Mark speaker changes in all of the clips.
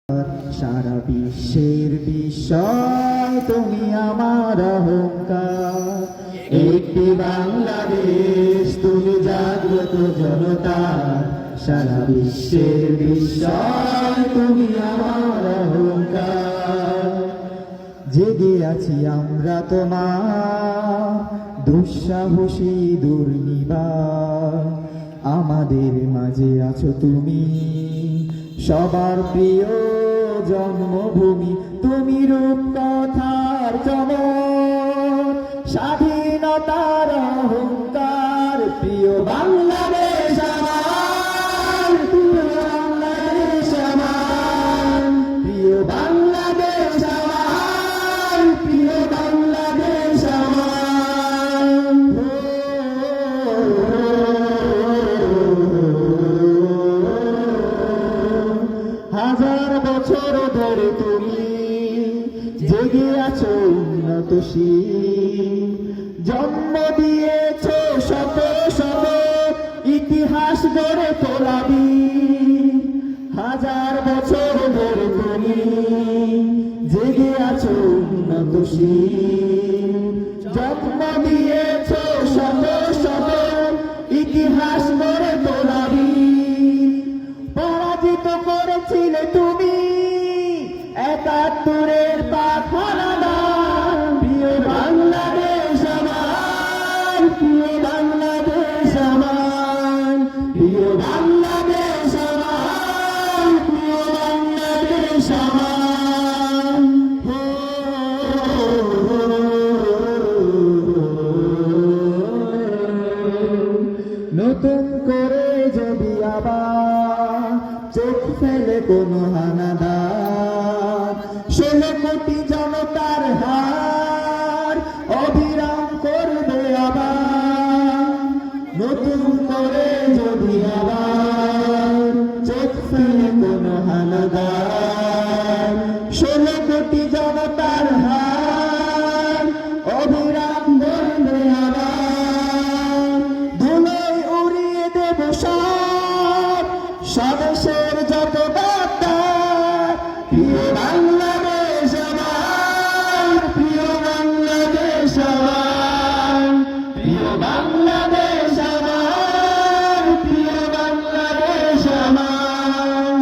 Speaker 1: সারা বিশ্বের বিস্ময় তুমি আমার অহংকার। একটি বাংলাদেশ তুমি জাগ্রত জনতা, সারা বিশ্বের বিস্ময় তুমি আমার অহংকার। জেগে আছি আমরা তোমার দুঃসাহসী দুর্নিবার, আমাদের মাঝে আছো তুমি সবার প্রিয় জন্মভূমি। তুমি রূপকথার চমক, স্বাধীনতার অহংকার, প্রিয় বাংলাদেশ আমার, প্রিয় বাংলাদেশ আমার, প্রিয় বাংলাদেশ আমার, প্রিয় বাংলাদেশ হাজার বছর ধরে তুমি জেগে আছো উন্নতশীল, জন্ম দিয়েছ শত শত ইতিহাস গড়ে তোলাবি। হাজার বছর ধরে তুমি জেগে আছো উন্নতশীল, জন্ম দিয়েছ শত শত ইতিহাস গড়ে তোলাবি। পরাজিত করেছিলে তুমি ৭১-এর পাক হানাদার, প্রিয় বাংলাদেশ আমার, প্রিয় বাংলাদেশ আমার, প্রিয় বাংলাদেশ আমার, প্রিয় বাংলাদেশ আমার। নতুন করে যদি আবার চোখ ফেলে কোনো হানাদার, ১৬ কোটি জনতার হার অবিরাম করবে আবার। নতুন করে যদি আবার চোখ ফেলে কোনো হানাদার, ১৬ কোটি জনতার হার অবিরাম করবে আবার। ধুলোয় উড়িয়ে দেব সব স্বদেশের যত গাদ্দার, প্রিয় বাংলাদেশ আমার, প্রিয় বাংলাদেশ আমার, প্রিয় বাংলাদেশ আমার, প্রিয় বাংলাদেশ আমার।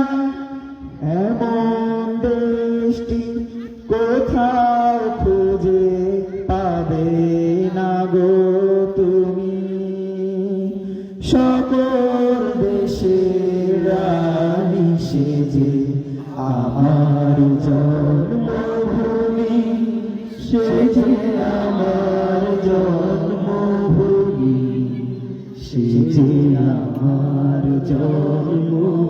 Speaker 1: এমন দেশটি কোথাও খুঁজে পাবে না গো তুমি, সকল দেশের রানী সেজে আমার জন্মভূমি, সেজে আমার জন্মভূমি, সেজে আমার জন্মভূমি।